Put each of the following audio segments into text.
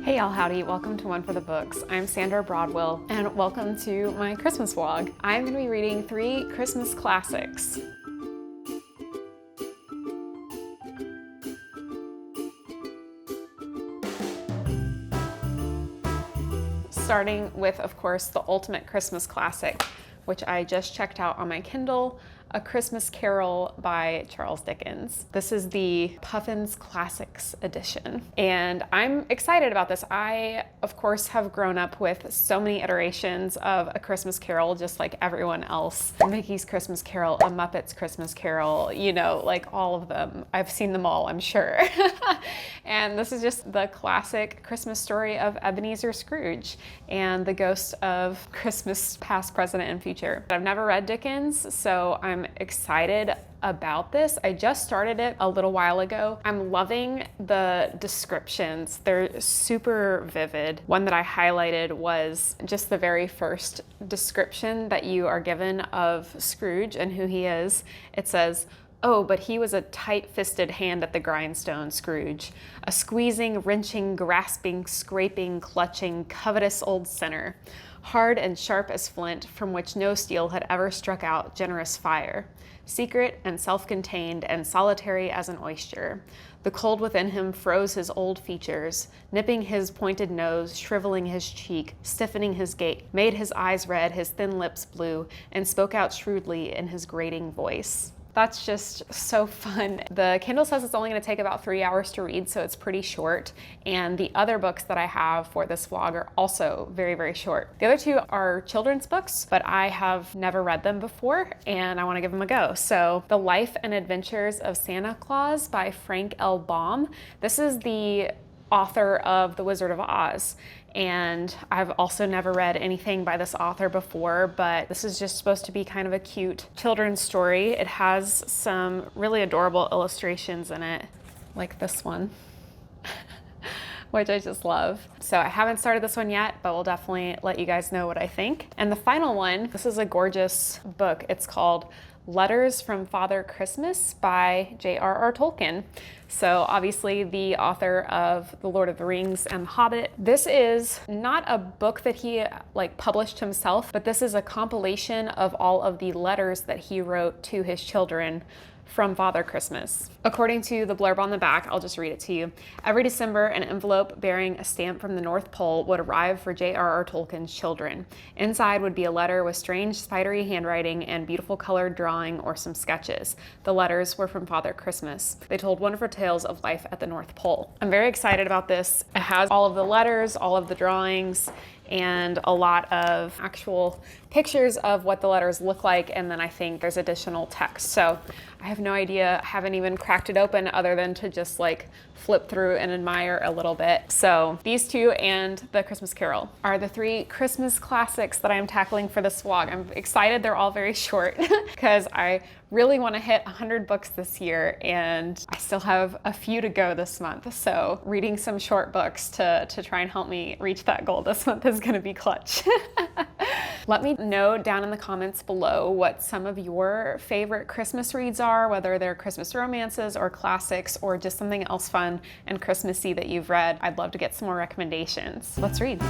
Hey y'all, howdy, welcome to One for the Books. I'm Sandra Broadwell and welcome to my Christmas vlog. I'm gonna be reading 3 Christmas classics. Starting with, of course, the ultimate Christmas classic, which I just checked out on my Kindle, A Christmas Carol by Charles Dickens. This is the Puffin's Classics edition, and I'm excited about this. I, of course, have grown up with so many iterations of A Christmas Carol, just like everyone else. Mickey's Christmas Carol, A Muppet's Christmas Carol, you know, like all of them. I've seen them all, I'm sure. And this is just the classic Christmas story of Ebenezer Scrooge and the ghost of Christmas past, present, and future. I've never read Dickens, so I'm excited about this. I just started it a little while ago. I'm loving the descriptions. They're super vivid. One that I highlighted was just the very first description that you are given of Scrooge and who he is. It says, "Oh, but he was a tight-fisted hand at the grindstone, Scrooge. A squeezing, wrenching, grasping, scraping, clutching, covetous old sinner. Hard and sharp as flint, from which no steel had ever struck out generous fire. Secret and self-contained and solitary as an oyster. The cold within him froze his old features, nipping his pointed nose, shriveling his cheek, stiffening his gait, made his eyes red, his thin lips blue, and spoke out shrewdly in his grating voice." That's just so fun. The Kindle says it's only gonna take about 3 hours to read, so it's pretty short. And the other books that I have for this vlog are also very, very short. The other 2 are children's books, but I have never read them before and I wanna give them a go. So The Life and Adventures of Santa Claus by Frank L. Baum. This is the author of The Wizard of Oz. And I've also never read anything by this author before, but this is just supposed to be kind of a cute children's story. It has some really adorable illustrations in it, like this one, which I just love. So I haven't started this one yet, but we'll definitely let you guys know what I think. And the final one, this is a gorgeous book. It's called Letters from Father Christmas by j.r.r. Tolkien. So obviously the author of The Lord of the Rings and The Hobbit. This is not a book that he published himself, but this is a compilation of all of the letters that he wrote to his children from Father Christmas. According to the blurb on the back, I'll just read it to you. Every December, an envelope bearing a stamp from the North Pole would arrive for j.r.r. Tolkien's children. Inside would be a letter with strange spidery handwriting and beautiful colored drawing or some sketches. The letters were from Father Christmas. They told wonderful tales of life at the North Pole. I'm very excited about this. It has all of the letters, all of the drawings, and a lot of actual pictures of what the letters look like, and then I think there's additional text. So I have no idea, I haven't even cracked it open other than to just flip through and admire a little bit. So these 2 and The Christmas Carol are the 3 Christmas classics that I'm tackling for this vlog. I'm excited they're all very short because I really want to hit 100 books this year and I still have a few to go this month. So reading some short books to try and help me reach that goal this month is going to be clutch. Let me know down in the comments below what some of your favorite Christmas reads are, whether they're Christmas romances or classics or just something else fun and Christmassy that you've read. I'd love to get some more recommendations. Let's read.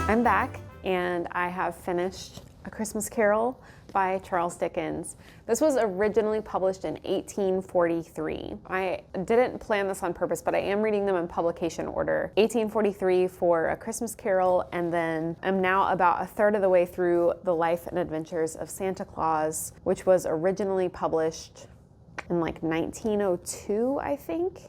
I'm back and I have finished A Christmas Carol by Charles Dickens. This was originally published in 1843. I didn't plan this on purpose, but I am reading them in publication order. 1843 for A Christmas Carol, and then I'm now about a third of the way through The Life and Adventures of Santa Claus, which was originally published in like 1902, I think.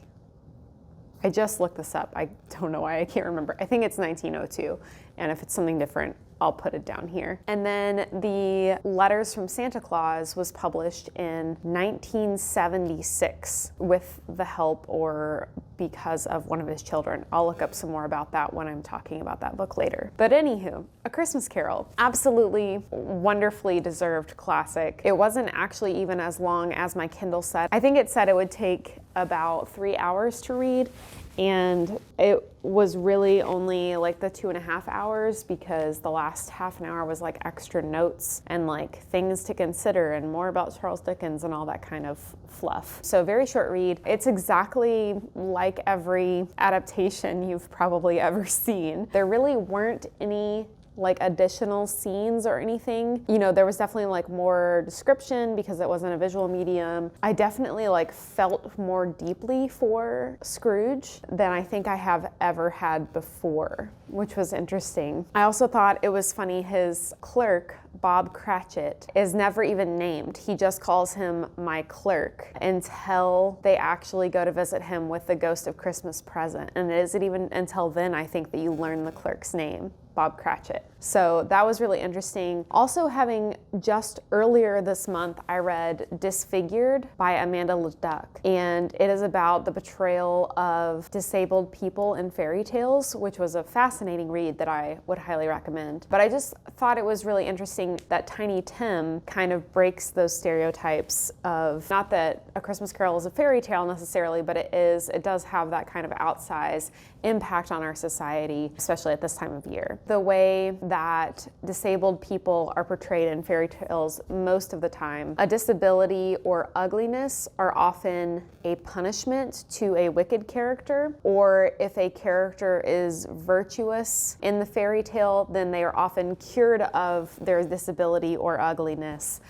I just looked this up. I don't know why I can't remember. I think it's 1902, and if it's something different, I'll put it down here. And then the Letters from Santa Claus was published in 1976 with the help or because of one of his children. I'll look up some more about that when I'm talking about that book later. But anywho, A Christmas Carol, absolutely wonderfully deserved classic. It wasn't actually even as long as my Kindle said. I think it said it would take about 3 hours to read, and it was really only like the 2.5 hours because the last half an hour was like extra notes and like things to consider and more about Charles Dickens and all that kind of fluff. So very short read. It's exactly like every adaptation you've probably ever seen. There really weren't any like additional scenes or anything. You know, there was definitely like more description because it wasn't a visual medium. I definitely like felt more deeply for Scrooge than I think I have ever had before, which was interesting. I also thought it was funny, his clerk, Bob Cratchit, is never even named. He just calls him my clerk until they actually go to visit him with the Ghost of Christmas Present. And it isn't even until then, I think, that you learn the clerk's name, Bob Cratchit. So that was really interesting. Also, having just earlier this month, I read Disfigured by Amanda Leduc, and it is about the portrayal of disabled people in fairy tales, which was a fascinating read that I would highly recommend. But I just thought it was really interesting that Tiny Tim kind of breaks those stereotypes of, not that A Christmas Carol is a fairy tale necessarily, but it does have that kind of outsized impact on our society, especially at this time of year. The way that disabled people are portrayed in fairy tales most of the time, a disability or ugliness are often a punishment to a wicked character, or if a character is virtuous in the fairy tale, then they are often cured of their disability or ugliness.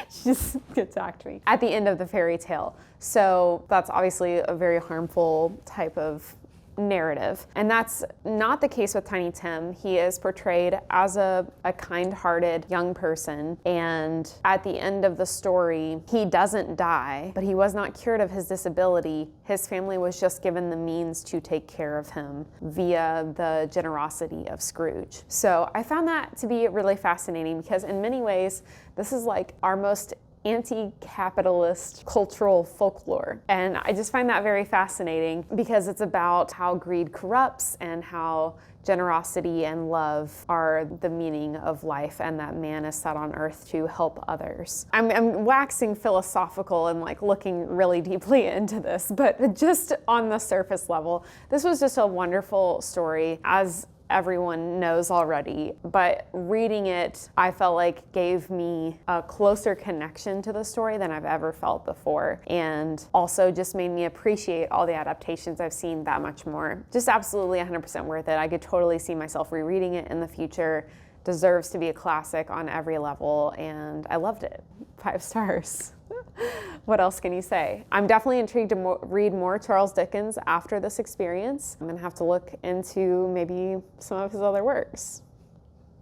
She just attacked me at the end of the fairy tale. So that's obviously a very harmful type of narrative. And that's not the case with Tiny Tim. He is portrayed as a kind-hearted young person, and at the end of the story, he doesn't die, but he was not cured of his disability. His family was just given the means to take care of him via the generosity of Scrooge. So I found that to be really fascinating because in many ways, this is like our most anti-capitalist cultural folklore. And I just find that very fascinating because it's about how greed corrupts and how generosity and love are the meaning of life, and that man is set on earth to help others. I'm waxing philosophical and like looking really deeply into this, but just on the surface level, this was just a wonderful story, as everyone knows already, but reading it, I felt like gave me a closer connection to the story than I've ever felt before, and also just made me appreciate all the adaptations I've seen that much more. Just absolutely 100% worth it. I could totally see myself rereading it in the future. Deserves to be a classic on every level, and I loved it. 5 stars. What else can you say? I'm definitely intrigued to read more Charles Dickens after this experience. I'm gonna have to look into maybe some of his other works.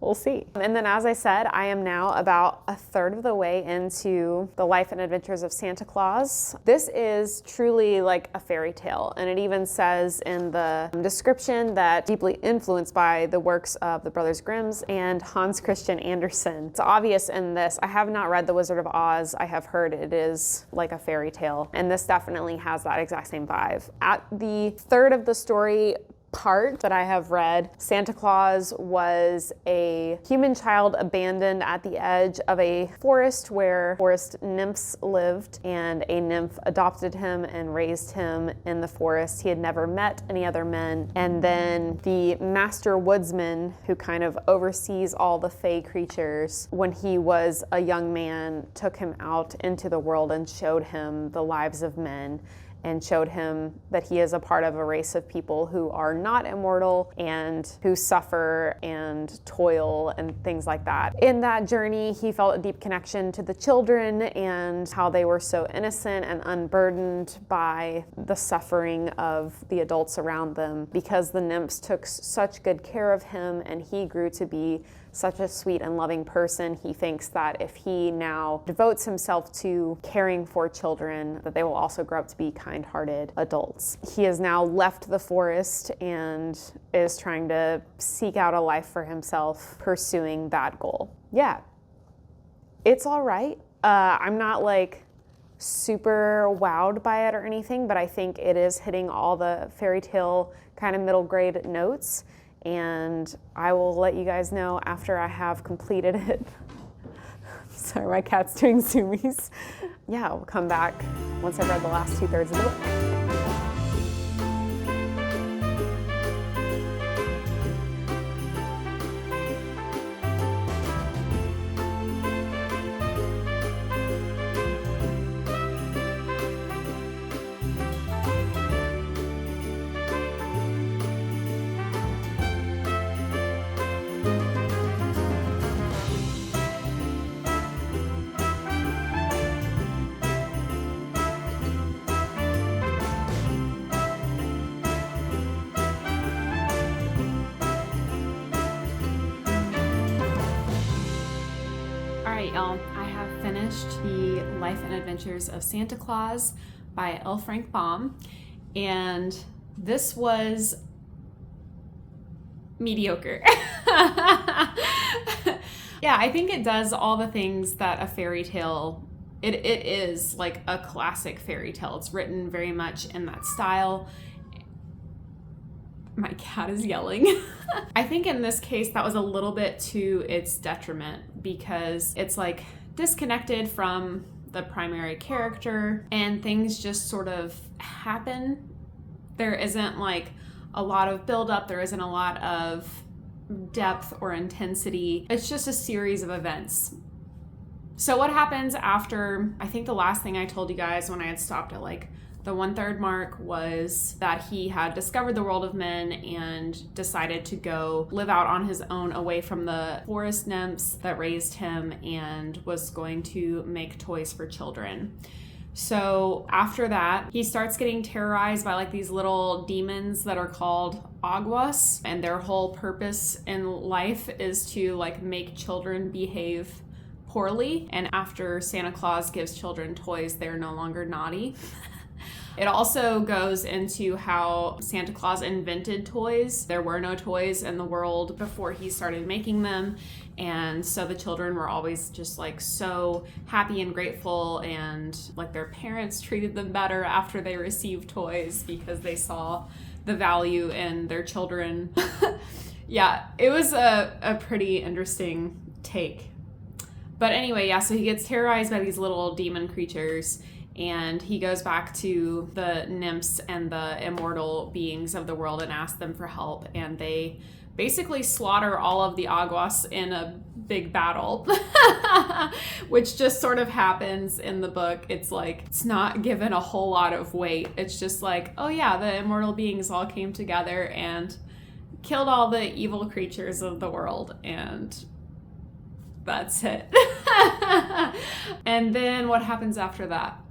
We'll see. And then, as I said, I am now about a third of the way into The Life and Adventures of Santa Claus. This is truly like a fairy tale, and it even says in the description that deeply influenced by the works of the Brothers Grimm's and Hans Christian Andersen. It's obvious in this. I have not read The Wizard of Oz. I have heard it is like a fairy tale, and this definitely has that exact same vibe. At the third of the story part that I have read, Santa Claus was a human child abandoned at the edge of a forest where forest nymphs lived, and a nymph adopted him and raised him in the forest. He had never met any other men, and then the master woodsman, who kind of oversees all the fey creatures, when he was a young man, took him out into the world and showed him the lives of men. and showed him that he is a part of a race of people who are not immortal and who suffer and toil and things like that. In that journey, he felt a deep connection to the children and how they were so innocent and unburdened by the suffering of the adults around them, because the nymphs took such good care of him and he grew to be such a sweet and loving person. He thinks that if he now devotes himself to caring for children, that they will also grow up to be kind-hearted adults. He has now left the forest and is trying to seek out a life for himself, pursuing that goal. Yeah, it's all right. I'm not like super wowed by it or anything, but I think it is hitting all the fairy tale kind of middle grade notes. And I will let you guys know after I have completed it. Sorry, my cat's doing zoomies. Yeah, we'll come back once I've read the last 2/3 of the book. Y'all, I have finished The Life and Adventures of Santa Claus by L. Frank Baum, and this was mediocre. Yeah, I think it does all the things that a fairy tale, it is like a classic fairy tale. It's written very much in that style. My cat is yelling. I think in this case that was a little bit to its detriment, because it's like disconnected from the primary character and things just sort of happen. There isn't like a lot of buildup, there isn't a lot of depth or intensity. It's just a series of events. So what happens after, I think the last thing I told you guys when I had stopped at like the 1/3 mark was that he had discovered the world of men and decided to go live out on his own away from the forest nymphs that raised him, and was going to make toys for children. So after that, he starts getting terrorized by like these little demons that are called aguas, and their whole purpose in life is to like make children behave poorly. And after Santa Claus gives children toys, they're no longer naughty. It also goes into how Santa Claus invented toys. There were no toys in the world before he started making them. And so the children were always just like so happy and grateful, and like their parents treated them better after they received toys because they saw the value in their children. Yeah, it was a pretty interesting take. But anyway, yeah, so he gets terrorized by these little demon creatures, and he goes back to the nymphs and the immortal beings of the world and asks them for help. And they basically slaughter all of the aguas in a big battle, which just sort of happens in the book. It's like, it's not given a whole lot of weight. It's just like, oh yeah, the immortal beings all came together and killed all the evil creatures of the world, and that's it. And then what happens after that?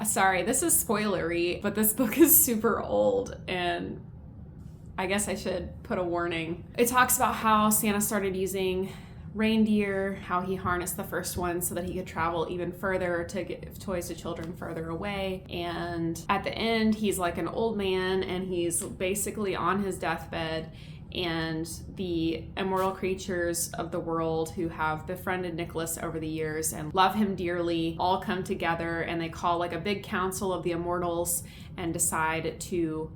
Sorry, this is spoilery, but this book is super old, and I guess I should put a warning. It talks about how Santa started using reindeer, how he harnessed the first one so that he could travel even further to give toys to children further away. And at the end, he's like an old man, and he's basically on his deathbed. And the immortal creatures of the world who have befriended Nicholas over the years and love him dearly all come together, and they call like a big council of the immortals and decide to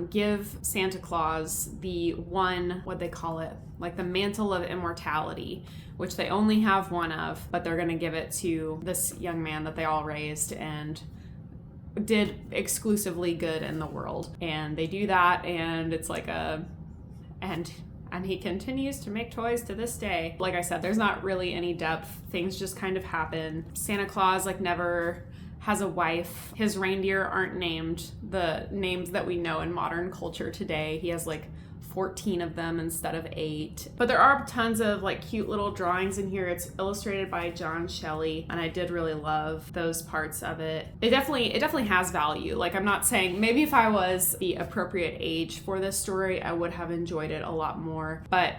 give Santa Claus the one, what they call it, like the mantle of immortality, which they only have one of, but they're going to give it to this young man that they all raised and did exclusively good in the world. And they do that, and it's like and he continues to make toys to this day. Like I said, there's not really any depth. Things just kind of happen. Santa Claus like never has a wife. His reindeer aren't named the names that we know in modern culture today. He has like 14 of them instead of 8. But there are tons of like cute little drawings in here. It's illustrated by John Shelley, and I did really love those parts of it. It definitely has value. Like, I'm not saying, maybe if I was the appropriate age for this story, I would have enjoyed it a lot more. But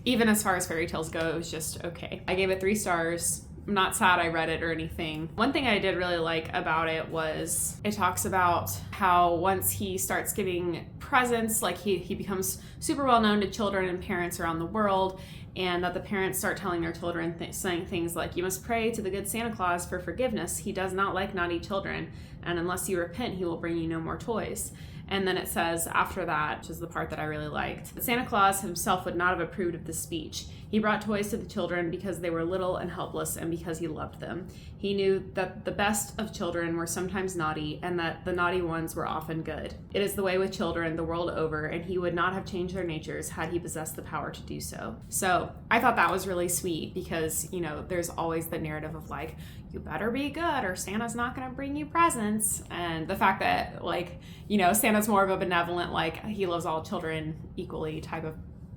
even as far as fairy tales go, it was just okay. I gave it 3 stars. I'm not sad I read it or anything. One thing I did really like about it was it talks about how once he starts giving presents, like he becomes super well known to children and parents around the world, and that the parents start telling their children saying things like, you must pray to the good Santa Claus for forgiveness. He does not like naughty children, and unless you repent, he will bring you no more toys. And then it says after that, which is the part that I really liked, Santa Claus himself would not have approved of this speech. He brought toys to the children because they were little and helpless and because he loved them. He knew that the best of children were sometimes naughty and that the naughty ones were often good. It is the way with children the world over, and he would not have changed their natures had he possessed the power to do so. So I thought that was really sweet because, you know, there's always the narrative of like, you better be good or Santa's not going to bring you presents. And the fact that, like, you know, Santa's more of a benevolent, like, he loves all children equally type of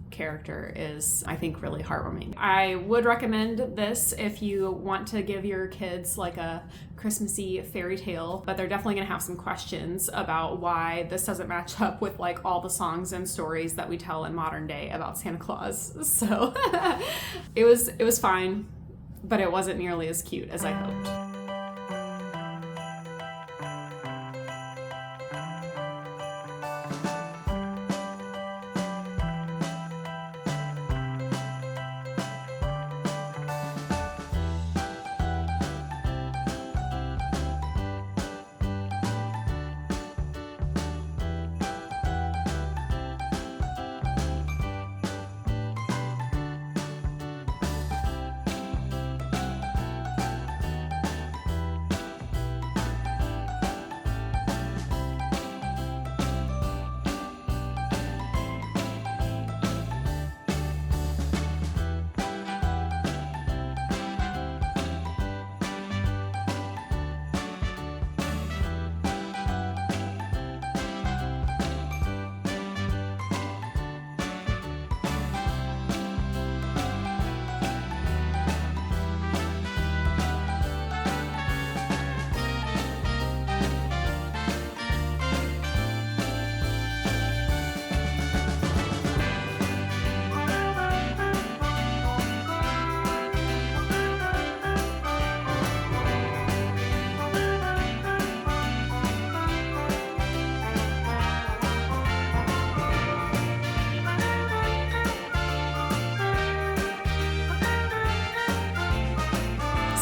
character is, I think, really heartwarming. I would recommend this if you want to give your kids like a Christmassy fairy tale, but they're definitely gonna have some questions about why this doesn't match up with like all the songs and stories that we tell in modern day about Santa Claus. So it was fine, but it wasn't nearly as cute as I hoped.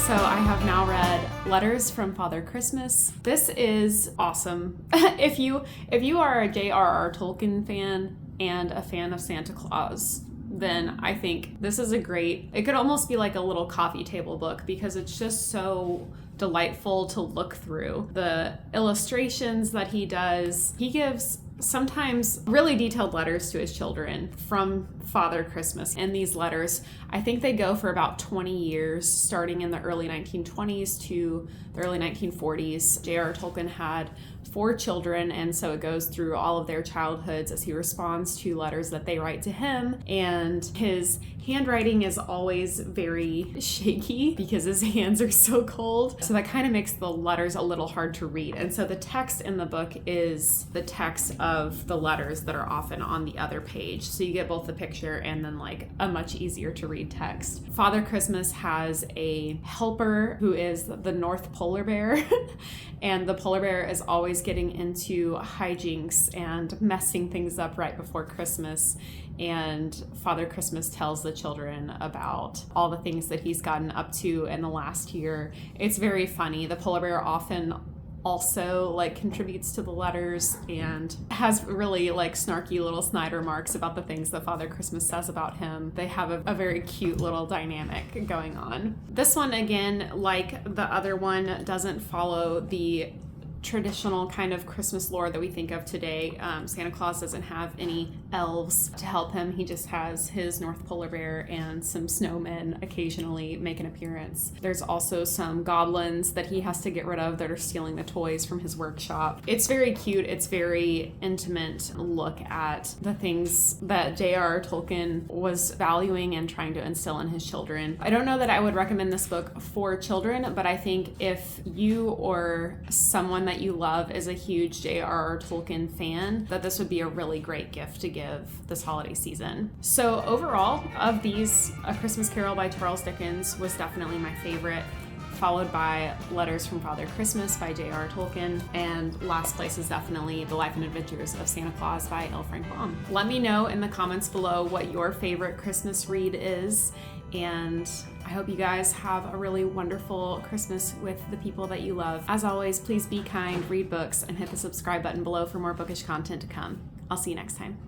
So I have now read Letters from Father Christmas. This is awesome. If you are a j.r.r. Tolkien fan and a fan of Santa Claus, then I think this is it could almost be like a little coffee table book because it's just so delightful to look through. The illustrations that he does, he gives sometimes really detailed letters to his children from Father Christmas. And these letters, I think they go for about 20 years, starting in the early 1920s to the early 1940s. J.r.r. Tolkien had 4 children, and so it goes through all of their childhoods as he responds to letters that they write to him. And his handwriting is always very shaky because his hands are so cold. So that kind of makes the letters a little hard to read. And so the text in the book is the text of the letters that are often on the other page. So you get both the picture and then like a much easier to read text. Father Christmas has a helper who is the North Polar Bear. And the polar bear is always getting into hijinks and messing things up right before Christmas. And Father Christmas tells the children about all the things that he's gotten up to in the last year. It's very funny. The polar bear often also like contributes to the letters and has really like snarky little snide remarks about the things that Father Christmas says about him. They have a very cute little dynamic going on. This one, again, like the other one, doesn't follow the traditional kind of Christmas lore that we think of today. Santa Claus doesn't have any elves to help him. He just has his North Polar Bear and some snowmen occasionally make an appearance. There's also some goblins that he has to get rid of that are stealing the toys from his workshop. It's very cute. It's very intimate look at the things that J.r.r. Tolkien was valuing and trying to instill in his children. I don't know that I would recommend this book for children, but I think if you or someone that you love is a huge J.r.r. Tolkien fan, that this would be a really great gift to give this holiday season. So overall, of these, A Christmas Carol by Charles Dickens was definitely my favorite, followed by Letters from Father Christmas by J.r.r. Tolkien, and last place is definitely The Life and Adventures of Santa Claus by L. Frank Baum. Let me know in the comments below what your favorite Christmas read is, and I hope you guys have a really wonderful Christmas with the people that you love. As always, please be kind, read books, and hit the subscribe button below for more bookish content to come. I'll see you next time.